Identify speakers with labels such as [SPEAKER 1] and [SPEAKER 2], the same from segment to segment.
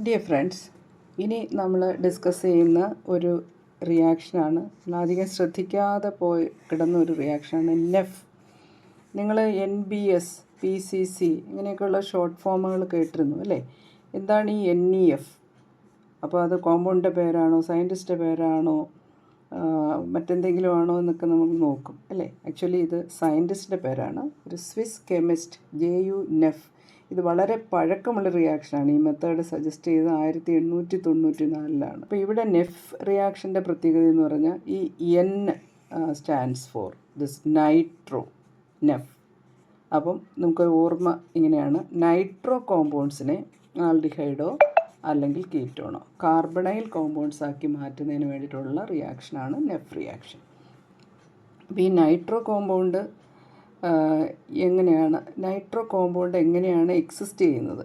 [SPEAKER 1] Dear friends, ഇനി നമ്മൾ discuss ചെയ്യുന്ന ഒരു റിയാക്ഷനാണ്, അധികം ശ്രദ്ധിക്കാതെ പോയി കിടന്ന ഒരു റിയാക്ഷനാണ് നെഫ്. നിങ്ങൾ NBS, PCC ഇങ്ങനെയൊക്കെയുള്ള ഷോർട്ട് ഫോമുകൾ കേട്ടിരുന്നു അല്ലേ? എന്താണ് ഈ NEF? അപ്പോൾ അത് കോമ്പൗണ്ടിൻ്റെ പേരാണോ, സയൻറ്റിസ്റ്റിൻ്റെ പേരാണോ, മറ്റെന്തെങ്കിലും ആണോ എന്നൊക്കെ നമുക്ക് നോക്കും അല്ലേ? ആക്ച്വലി ഇത് സയൻറ്റിസ്റ്റിൻ്റെ പേരാണ്, ഒരു സ്വിസ് കെമിസ്റ്റ് JU നെഫ്. ഇത് വളരെ പഴക്കമുള്ള റിയാക്ഷനാണ്. ഈ മെത്തേഡ് സജസ്റ്റ് ചെയ്ത് 1894 അപ്പോൾ ഇവിടെ നെഫ് റിയാക്ഷൻ്റെ പ്രത്യേകത എന്ന് പറഞ്ഞാൽ ഈ N stands for this nitro നെഫ്. അപ്പം നമുക്ക് ഓർമ്മ ഇങ്ങനെയാണ്: നൈട്രോ കോമ്പൗണ്ട്സിനെ ആൽഡിഹൈഡോ അല്ലെങ്കിൽ കീറ്റോണോ കാർബണൈൽ കോമ്പൗണ്ട്സ് ആക്കി മാറ്റുന്നതിന് വേണ്ടിയിട്ടുള്ള റിയാക്ഷനാണ് നെഫ് റിയാക്ഷൻ. അപ്പോൾ ഈ നൈട്രോ കോമ്പൗണ്ട് എങ്ങനെയാണ് എക്സിസ്റ്റ് ചെയ്യുന്നത്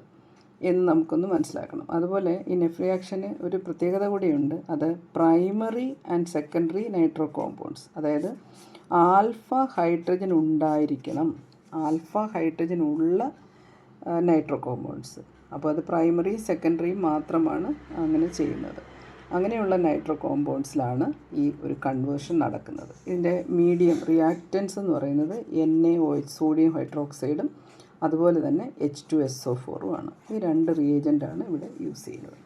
[SPEAKER 1] എന്ന് നമുക്കൊന്ന് മനസ്സിലാക്കണം. അതുപോലെ ഈ നെഫ് റിയാക്ഷന് ഒരു പ്രത്യേകത കൂടിയുണ്ട്. അത് primary and secondary nitro compounds, അതായത് ആൽഫ ഹൈഡ്രജൻ ഉണ്ടായിരിക്കണം, ആൽഫ ഹൈഡ്രജൻ ഉള്ള നൈട്രോ കോമ്പൗണ്ട്സ്. അപ്പോൾ അത് പ്രൈമറി സെക്കൻഡറി മാത്രമാണ് അങ്ങനെ ചെയ്യുന്നത്. അങ്ങനെയുള്ള നൈട്രോ കോമ്പൗണ്ട്സിലാണ് ഈ ഒരു കൺവേർഷൻ നടക്കുന്നത്. ഇതിൻ്റെ മീഡിയം റിയാക്റ്റൻസ് എന്ന് പറയുന്നത് NaOH, സോഡിയം ഹൈഡ്രോക്സൈഡും അതുപോലെ തന്നെ H2SO4 ആണ്. ഈ രണ്ട് റിയേജൻ്റാണ് ഇവിടെ യൂസ് ചെയ്യുന്നത്.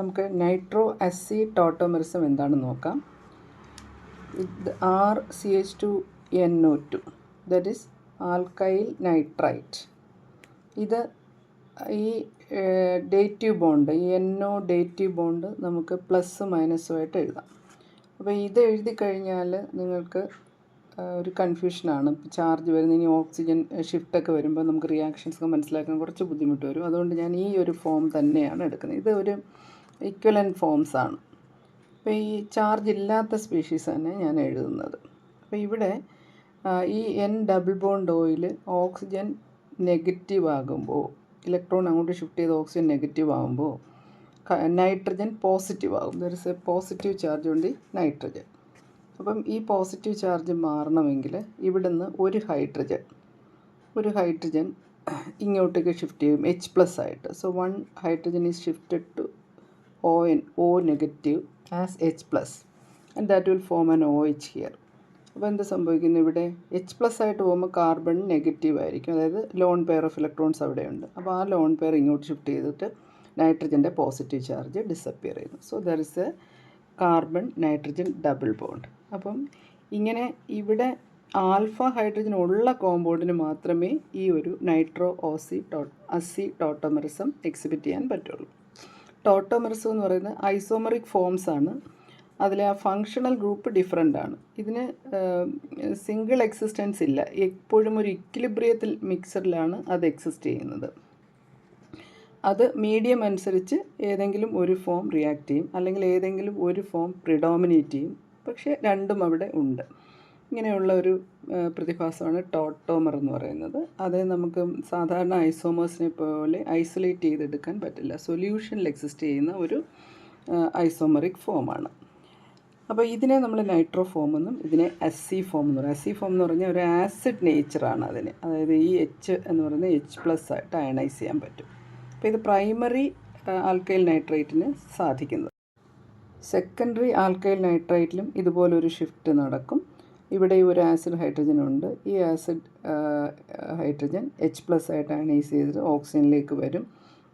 [SPEAKER 1] നമുക്ക് നൈട്രോ അസീടോട്ടോമെറിസം എന്താണെന്ന് നോക്കാം. ഇത് RCH2NO2, that is alkyl nitrite. ഇത് ഈ ഡേറ്റീവ് ബോണ്ട്, ഈ NO ഡേറ്റീവ് ബോണ്ട് നമുക്ക് പ്ലസ് മൈനസുമായിട്ട് എഴുതാം. അപ്പോൾ ഇത് എഴുതി കഴിഞ്ഞാൽ നിങ്ങൾക്ക് ഒരു കൺഫ്യൂഷനാണ്, ചാർജ് വരുന്ന. ഇനി ഓക്സിജൻ ഷിഫ്റ്റൊക്കെ വരുമ്പോൾ നമുക്ക് റിയാക്ഷൻസൊക്കെ മനസ്സിലാക്കാൻ കുറച്ച് ബുദ്ധിമുട്ട് വരും. അതുകൊണ്ട് ഞാൻ ഈ ഒരു ഫോം തന്നെയാണ് എടുക്കുന്നത്. ഇത് ഒരു ഇക്വലൻ്റ് ഫോംസ് ആണ്. അപ്പോൾ ഈ ചാർജ് ഇല്ലാത്ത സ്പീഷീസ് തന്നെ ഞാൻ എഴുതുന്നത്. അപ്പോൾ ഇവിടെ ഈ N double bond oil oxygen negative ആകുമ്പോൾ, ഇലക്ട്രോൺ അങ്ങോട്ട് ഷിഫ്റ്റ് ചെയ്ത് ഓക്സിജൻ നെഗറ്റീവ് ആകുമ്പോൾ നൈട്രജൻ പോസിറ്റീവ് ആകും. There is A positive charge ഉണ്ട് നൈട്രജൻ. അപ്പം ഈ പോസിറ്റീവ് ചാർജ് മാറണമെങ്കിൽ ഇവിടുന്ന് ഒരു ഹൈഡ്രജൻ ഇങ്ങോട്ടേക്ക് ഷിഫ്റ്റ് ചെയ്യും H+ ആയിട്ട്. So 1 hydrogen is shifted to O negative as H+, and that will form an OH here. അപ്പോൾ എന്ത് സംഭവിക്കുന്നു? ഇവിടെ H+ ആയിട്ട് പോകുമ്പോൾ കാർബൺ നെഗറ്റീവ് ആയിരിക്കും, അതായത് ലോൺ പെയർ ഓഫ് ഇലക്ട്രോൺസ് അവിടെയുണ്ട്. അപ്പോൾ ആ ലോൺ പെയർ ഇങ്ങോട്ട് ഷിഫ്റ്റ് ചെയ്തിട്ട് നൈട്രജൻ്റെ പോസിറ്റീവ് ചാർജ് ഡിസപ്പിയർ ചെയ്യുന്നു. So there is A carbon nitrogen double bond. അപ്പം ഇങ്ങനെ ഇവിടെ ആൽഫ ഹൈഡ്രജൻ ഉള്ള കോമ്പൗണ്ടിന് മാത്രമേ ഈ ഒരു നൈട്രോ അസീടോട്ടോമെറിസം എക്സിബിറ്റ് ചെയ്യാൻ പറ്റുള്ളൂ. ടോട്ടോമെറിസം എന്ന് പറയുന്നത് ഐസോമറിക് ഫോംസ് ആണ്. അതിലെ ആ ഫങ്ഷണൽ ഗ്രൂപ്പ് ഡിഫറെൻ്റ് ആണ്. ഇതിന് സിംഗിൾ എക്സിസ്റ്റൻസ് ഇല്ല, എപ്പോഴും ഒരു ഇക്വിലിബ്രിയത്തിൽ മിക്സറിലാണ് അത് എക്സിസ്റ്റ് ചെയ്യുന്നത്. അത് മീഡിയം അനുസരിച്ച് ഏതെങ്കിലും ഒരു ഫോം റിയാക്ട് ചെയ്യും, അല്ലെങ്കിൽ ഏതെങ്കിലും ഒരു ഫോം പ്രിഡോമിനേറ്റ് ചെയ്യും. പക്ഷേ രണ്ടും അവിടെ ഉണ്ട്. ഇങ്ങനെയുള്ള ഒരു പ്രതിഭാസമാണ് ടോട്ടോമർ എന്ന് പറയുന്നത്. അത് നമുക്ക് സാധാരണ ഐസോമേഴ്സിനെ പോലെ ഐസൊലേറ്റ് ചെയ്തെടുക്കാൻ പറ്റില്ല. സൊല്യൂഷനിൽ എക്സിസ്റ്റ് ചെയ്യുന്ന ഒരു ഐസോമറിക് ഫോമാണ്. അപ്പോൾ ഇതിനെ നമ്മൾ നൈട്രോ ഫോം എന്നും ഇതിനെ അസി ഫോം എന്ന് പറയും. അസി ഫോം എന്ന് പറഞ്ഞാൽ ഒരു ആസിഡ് നേച്ചറാണ് അതിന്, അതായത് ഈ H എന്ന് പറയുന്നത് H+ ആയിട്ട് അയണൈസ് ചെയ്യാൻ പറ്റും. അപ്പോൾ ഇത് പ്രൈമറി ആൽക്കൈൽ നൈട്രേറ്റിന് സാധിക്കുന്നത്. സെക്കൻഡറി ആൽക്കൈൽ നൈട്രേറ്റിലും ഇതുപോലൊരു ഷിഫ്റ്റ് നടക്കും. ഇവിടെ ഒരു ആസിഡ് ഹൈഡ്രജൻ ഉണ്ട്. ഈ ആസിഡ് ഹൈഡ്രജൻ H+ ആയിട്ട് അയണൈസ് ചെയ്തിട്ട് ഓക്സിജനിലേക്ക് വരും.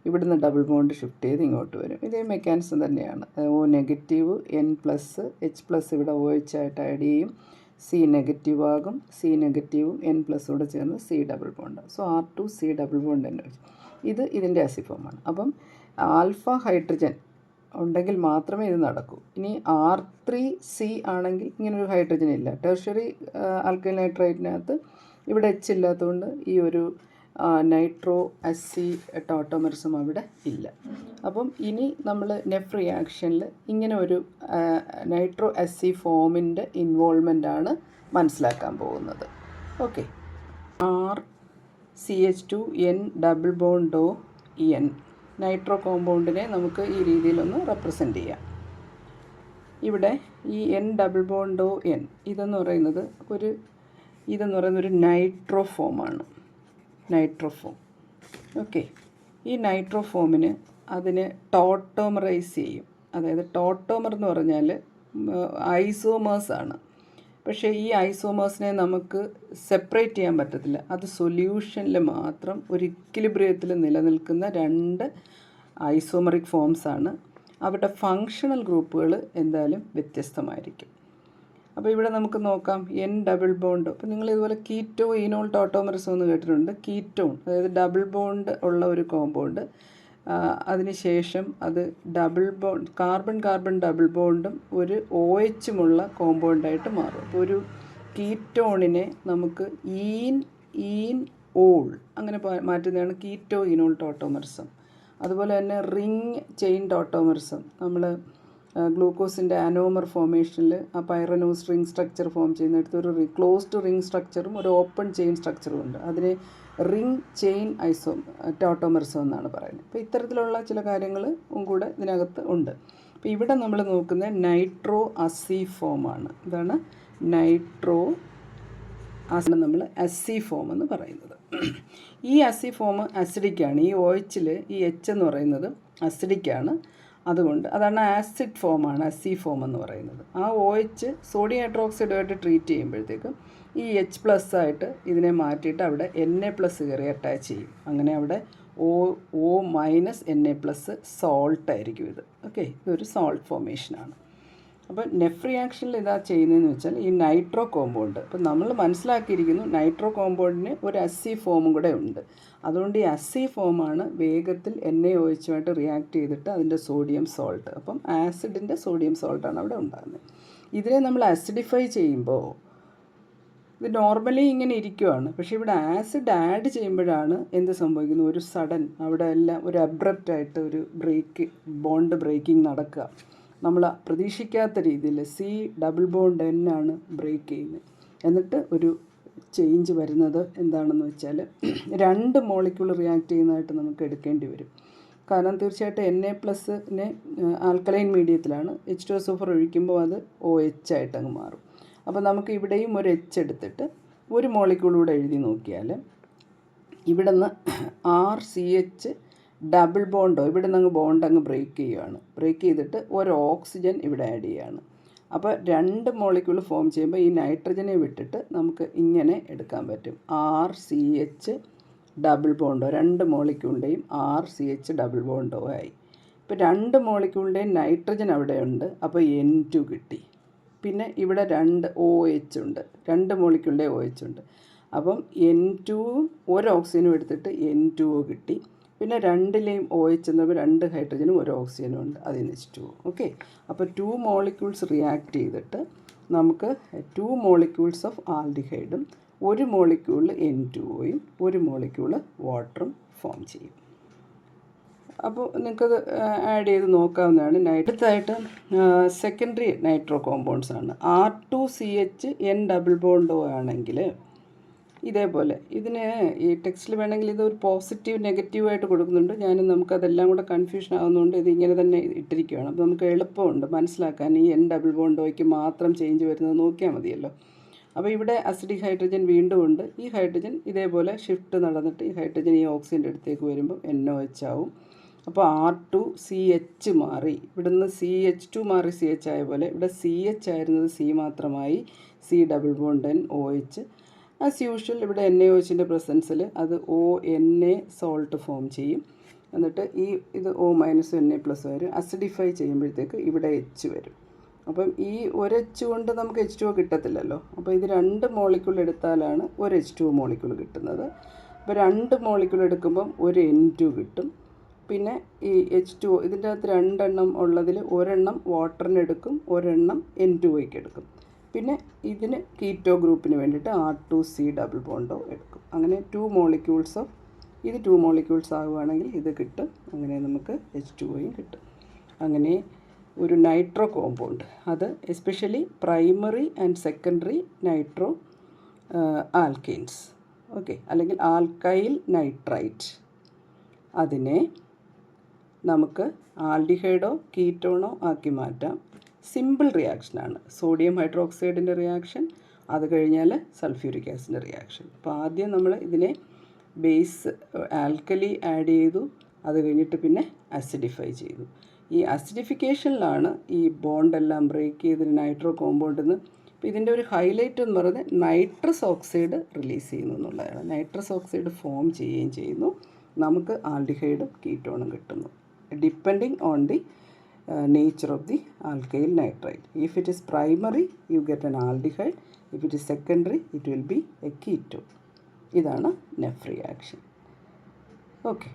[SPEAKER 1] ഇവിടുന്ന് ഡബിൾ ബോണ്ട് ഷിഫ്റ്റ് ചെയ്ത് ഇങ്ങോട്ട് വരും. ഇതേ മെക്കാനിസം തന്നെയാണ്. O നെഗറ്റീവ് N+, H+ ഇവിടെ OH ആയിട്ട് ആഡ് ചെയ്യും, C നെഗറ്റീവ് ആകും, C നെഗറ്റീവും N+ കൂടെ ചേർന്ന് C double bond. So R2C double bond തന്നെ. ഇത് ഇതിൻ്റെ അസിഫോമാണ്. അപ്പം ആൽഫ ഹൈഡ്രജൻ ഉണ്ടെങ്കിൽ മാത്രമേ ഇത് നടക്കൂ. ഇനി R3C ആണെങ്കിൽ ഇങ്ങനൊരു ഹൈഡ്രജൻ ഇല്ല. ടെർഷ്യറി ആൽക്കൈൽ നൈട്രേറ്റിനകത്ത് ഇവിടെ H ഇല്ലാത്തതുകൊണ്ട് ഈ ഒരു നൈട്രോ അസീടോട്ടോമെറിസം അവിടെ ഇല്ല. അപ്പം ഇനി നമ്മൾ നെഫ് റിയാക്ഷനിൽ ഇങ്ങനെ ഒരു നൈട്രോ അസി ഫോമിൻ്റെ ഇൻവോൾവ്മെൻ്റാണ് മനസ്സിലാക്കാൻ പോകുന്നത്. Okay, RCH2N double bond ON nitro കോമ്പൗണ്ടിനെ നമുക്ക് ഈ രീതിയിലൊന്ന് റെപ്രസെൻ്റ് ചെയ്യാം. ഇവിടെ ഈ N ഡബിൾ ബോണ്ട് ON ഇതെന്ന് പറയുന്നത് ഒരു നൈട്രോഫോമാണ്. നൈട്രോഫോം. ഓക്കെ, ഈ നൈട്രോഫോമിന് അതിനെ ടോട്ടോമറൈസ് ചെയ്യും. അതായത് ടോട്ടോമർ എന്ന് പറഞ്ഞാൽ ഐസോമേഴ്സാണ്. പക്ഷേ ഈ ഐസോമേഴ്സിനെ നമുക്ക് സെപ്പറേറ്റ് ചെയ്യാൻ പറ്റത്തില്ല. അത് സൊല്യൂഷനിൽ മാത്രം ഒരു ഇക്വിലിബ്രിയത്തിൽ നിലനിൽക്കുന്ന 2 ഐസോമറിക് ഫോംസാണ്. അവരുടെ ഫങ്ഷണൽ ഗ്രൂപ്പുകൾ എന്തായാലും വ്യത്യസ്തമായിരിക്കും. അപ്പോൾ ഇവിടെ നമുക്ക് നോക്കാം N ഡബിൾ ബോണ്ട്. അപ്പോൾ നിങ്ങൾ ഇതുപോലെ കീറ്റോ ഈനോൾ ടോട്ടോമറിസം എന്ന് കേട്ടിട്ടുണ്ട്. കീറ്റോൺ അതായത് ഡബിൾ ബോണ്ട് ഉള്ള ഒരു കോമ്പൗണ്ട്, അതിനുശേഷം അത് ഡബിൾ ബോണ്ട് കാർബൺ ഡബിൾ ബോണ്ടും ഒരു OHുമുള്ള കോമ്പൗണ്ടായിട്ട് മാറും. അപ്പോൾ ഒരു കീറ്റോണിനെ നമുക്ക് ഈൻ ഓൾ അങ്ങനെ മാറ്റുന്നതാണ് കീറ്റോ ഈനോൾ ടോട്ടോമറിസം. അതുപോലെ തന്നെ റിങ് ചെയിൻ ടോട്ടോമറിസം, നമ്മൾ ഗ്ലൂക്കോസിൻ്റെ അനോമർ ഫോർമേഷനിൽ ആ പൈറനോസ് റിംഗ് സ്ട്രക്ചർ ഫോം ചെയ്യുന്നിടത്ത് ഒരു ക്ലോസ്ഡ് റിംഗ് സ്ട്രക്ചറും ഒരു ഓപ്പൺ ചെയിൻ സ്ട്രക്ചറും ഉണ്ട്. അതിനെ റിംഗ് ചെയിൻ ടോട്ടോമറിസം എന്നാണ് പറയുന്നത്. അപ്പോൾ ഇത്തരത്തിലുള്ള ചില കാര്യങ്ങളും കൂടെ ഇതിനകത്ത് ഉണ്ട്. അപ്പോൾ ഇവിടെ നമ്മൾ നോക്കുന്നത് നൈട്രോ അസീഫോമാണ്. ഇതാണ് നൈട്രോ നമ്മൾ അസീഫോം എന്ന് പറയുന്നത്. ഈ അസീഫോം അസിഡിക്കാണ്. ഈ OHൽ ഈ H എന്ന് പറയുന്നത് അസിഡിക്കാണ്. അതുകൊണ്ട് അതാണ് ആസിഡ് ഫോമാണ് അസീഫോം എന്ന് പറയുന്നത്. ആ OH സോഡിയം ഹൈഡ്രോക്സൈഡുമായിട്ട് ട്രീറ്റ് ചെയ്യുമ്പോഴത്തേക്കും ഈ H+ ആയിട്ട് ഇതിനെ മാറ്റിയിട്ട് അവിടെ Na+ കയറി അറ്റാച്ച് ചെയ്യും. അങ്ങനെ അവിടെ O- Na+ സോൾട്ട് ആയിരിക്കും ഇത്. ഓക്കെ, ഇതൊരു സോൾട്ട് ഫോർമേഷനാണ്. അപ്പോൾ നെഫ് റിയാക്ഷനിൽ ഇതാ ചെയ്യുന്നതെന്ന് വെച്ചാൽ ഈ നൈട്രോ കോമ്പൗണ്ട്, അപ്പോൾ നമ്മൾ മനസ്സിലാക്കിയിരിക്കുന്നു നൈട്രോ കോമ്പൗണ്ടിന് ഒരു അസീഫോമും കൂടെ ഉണ്ട്. അതുകൊണ്ട് ഈ അസീഫോമാണ് വേഗത്തിൽ NaOHുമായിട്ട് റിയാക്ട് ചെയ്തിട്ട് അതിൻ്റെ സോഡിയം സോൾട്ട്, അപ്പം ആസിഡിൻ്റെ സോഡിയം സോൾട്ടാണ് അവിടെ ഉണ്ടാകുന്നത്. ഇതിനെ നമ്മൾ അസിഡിഫൈ ചെയ്യുമ്പോൾ ഇത് നോർമലി ഇങ്ങനെ ഇരിക്കുവാണ്. പക്ഷേ ഇവിടെ ആസിഡ് ആഡ് ചെയ്യുമ്പോഴാണ് എന്ത് സംഭവിക്കുന്നത്, ഒരു സഡൻ അവിടെ എല്ലാം ഒരു അബ്രപ്റ്റായിട്ട് ഒരു ബോണ്ട് ബ്രേക്കിംഗ് നടക്കുക. നമ്മൾ പ്രതീക്ഷിക്കാത്ത രീതിയിൽ C ഡബിൾ ബോണ്ട് N ആണ് ബ്രേക്ക് ചെയ്യുന്നത്. എന്നിട്ട് ഒരു ചേഞ്ച് വരുന്നത് എന്താണെന്ന് വെച്ചാൽ 2 മോളിക്യൂൾ റിയാക്ട് ചെയ്യുന്നതായിട്ട് നമുക്ക് എടുക്കേണ്ടി വരും. കാരണം തീർച്ചയായിട്ടും Na+നെ ആൽക്കലൈൻ മീഡിയത്തിലാണ്, H2SO4 ഒഴിക്കുമ്പോൾ അത് OH ആയിട്ട് അങ്ങ് മാറും. അപ്പോൾ നമുക്ക് ഇവിടെയും ഒരു H എടുത്തിട്ട് ഒരു മോളിക്യൂളൂടെ എഴുതി നോക്കിയാൽ ഇവിടെ നിന്ന് RCH ഡബിൾ ബോണ്ടോ ഇവിടെ നിന്ന് ബോണ്ട് അങ്ങ് ബ്രേക്ക് ചെയ്യുകയാണ്. ബ്രേക്ക് ചെയ്തിട്ട് ഒരു ഓക്സിജൻ ഇവിടെ ആഡ് ചെയ്യുകയാണ്. അപ്പോൾ 2 മോളിക്യൂൾ ഫോം ചെയ്യുമ്പോൾ ഈ നൈട്രജനെ വിട്ടിട്ട് നമുക്ക് ഇങ്ങനെ എടുക്കാൻ പറ്റും. RCH ഡബിൾ ബോണ്ടോ 2 മോളിക്യൂളിൻ്റെയും RCH ഡബിൾ ബോണ്ടോ ആയി. ഇപ്പോൾ 2 മോളിക്യൂളിൻ്റെയും നൈട്രജൻ അവിടെ ഉണ്ട്. അപ്പോൾ N2 കിട്ടി. പിന്നെ ഇവിടെ 2 OH ഉണ്ട്, 2 മോളിക്യൂളിൻ്റെ OH ഉണ്ട്. അപ്പം N2ഉം ഒരു ഓക്സിജനും എടുത്തിട്ട് N2O കിട്ടി. പിന്നെ 2ലെയും OH എന്നപ്പോൾ 2 ഹൈഡ്രജനും ഒരു ഓക്സിജനും ഉണ്ട്, അതിൽ നിന്ന് H2O. ഓക്കെ, അപ്പോൾ 2 മോളിക്യൂൾസ് റിയാക്ട് ചെയ്തിട്ട് നമുക്ക് 2 മോളിക്യൂൾസ് ഓഫ് ആൽഡിഹൈഡും 1 മോളിക്യൂളിൽ N2Oയും 1 മോളിക്യൂൾ വാട്ടറും ഫോം ചെയ്യും. അപ്പോൾ നിങ്ങൾക്കത് ആഡ് ചെയ്ത് നോക്കാവുന്നതാണ്. അടുത്തായിട്ട് സെക്കൻഡറി നൈട്രോ കോമ്പൗണ്ട്സ് ആണ്. R2CH N ഡബിൾ ബോണ്ടോ ആണെങ്കിൽ ഇതേപോലെ ഇതിന് ഈ ടെക്സ്റ്റിൽ വേണമെങ്കിൽ ഇതൊരു പോസിറ്റീവ് നെഗറ്റീവായിട്ട് കൊടുക്കുന്നുണ്ട്. നമുക്കതെല്ലാം കൂടെ കൺഫ്യൂഷൻ ആകുന്നതുകൊണ്ട് ഇത് ഇങ്ങനെ തന്നെ ഇട്ടിരിക്കുകയാണ്. അപ്പോൾ നമുക്ക് എളുപ്പമുണ്ട് മനസ്സിലാക്കാൻ. ഈ N ഡബിൾ ബോണ്ടോയ്ക്ക് മാത്രം ചേഞ്ച് വരുന്നത് നോക്കിയാൽ മതിയല്ലോ. അപ്പോൾ ഇവിടെ അസിഡിക് ഹൈഡ്രജൻ വീണ്ടും ഉണ്ട്. ഈ ഹൈഡ്രജൻ ഇതേപോലെ ഷിഫ്റ്റ് നടന്നിട്ട് ഈ ഹൈഡ്രജൻ ഈ ഓക്സിജൻ്റെ അടുത്തേക്ക് വരുമ്പോൾ NOH ആവും. അപ്പോൾ R2CH മാറി, ഇവിടുന്ന് CH2 മാറി CH ആയ പോലെ ഇവിടെ CH ആയിരുന്നത് C മാത്രമായി, C double bond N OH. As usual ഇവിടെ NaOHൻ്റെ പ്രസൻസിൽ അത് ONA സോൾട്ട് ഫോം ചെയ്യും. എന്നിട്ട് ഇത് O- Na+ വരും. അസിഡിഫൈ ചെയ്യുമ്പോഴത്തേക്ക് ഇവിടെ H വരും. അപ്പം ഈ ഒരു H കൊണ്ട് നമുക്ക് H2O കിട്ടത്തില്ലല്ലോ. അപ്പോൾ ഇത് 2 മോളിക്യൂൾ എടുത്താലാണ് ഒരു H2O മോളിക്യൂൾ കിട്ടുന്നത്. അപ്പോൾ 2 മോളിക്യൂൾ എടുക്കുമ്പം ഒരു N2 കിട്ടും. പിന്നെ ഈ H2O ഇതിൻ്റെ അകത്ത് 2 എണ്ണം ഉള്ളതിൽ ഒരെണ്ണം വാട്ടറിന് എടുക്കും, ഒരെണ്ണം N2Oയ്ക്ക് എടുക്കും. പിന്നെ ഇതിന് കീറ്റോ ഗ്രൂപ്പിന് വേണ്ടിയിട്ട് R2C ഡബിൾ ബോണ്ടോ എടുക്കും. അങ്ങനെ 2 മോളിക്യൂൾസ് ഓഫ് ഇത് 2 മോളിക്യൂൾസ് ആകുകയാണെങ്കിൽ ഇത് കിട്ടും. അങ്ങനെ നമുക്ക് H2Oയും കിട്ടും. അങ്ങനെ ഒരു നൈട്രോ കോമ്പൗണ്ട്, അത് especially primary and secondary nitro alkanes, okay, അല്ലെങ്കിൽ ആൽക്കൈൽ നൈട്രൈറ്റ്, അതിനെ നമുക്ക് ആൽഡിഹൈഡോ കീറ്റോണോ ആക്കി മാറ്റാം. സിമ്പിൾ റിയാക്ഷനാണ്. സോഡിയം ഹൈഡ്രോക്സൈഡിൻ്റെ റിയാക്ഷൻ, അത് കഴിഞ്ഞാൽ സൾഫ്യൂരിക് ആസിഡിൻ്റെ റിയാക്ഷൻ. അപ്പോൾ ആദ്യം നമ്മൾ ഇതിനെ ബേസ് ആൽക്കലി ആഡ് ചെയ്തു, അത് കഴിഞ്ഞിട്ട് പിന്നെ അസിഡിഫൈ ചെയ്തു. ഈ അസിഡിഫിക്കേഷനിലാണ് ഈ ബോണ്ടെല്ലാം ബ്രേക്ക് ചെയ്തിട്ട് നൈട്രോ കോമ്പൗണ്ടിൽ നിന്ന്. അപ്പോൾ ഇതിൻ്റെ ഒരു ഹൈലൈറ്റ് എന്ന് പറയുന്നത് നൈട്രസ് ഓക്സൈഡ് റിലീസ് ചെയ്യുന്നു എന്നുള്ളതാണ്. നൈട്രസ് ഓക്സൈഡ് ഫോം ചെയ്യുകയും ചെയ്യുന്നു, നമുക്ക് ആൽഡിഹൈഡും കീറ്റോണും കിട്ടുന്നു, depending on the nature of the alkyl nitrite. If it is primary, you get an aldehyde. If it is secondary, it will be a ketone. ഇതാണ് നെഫ് reaction. Okay.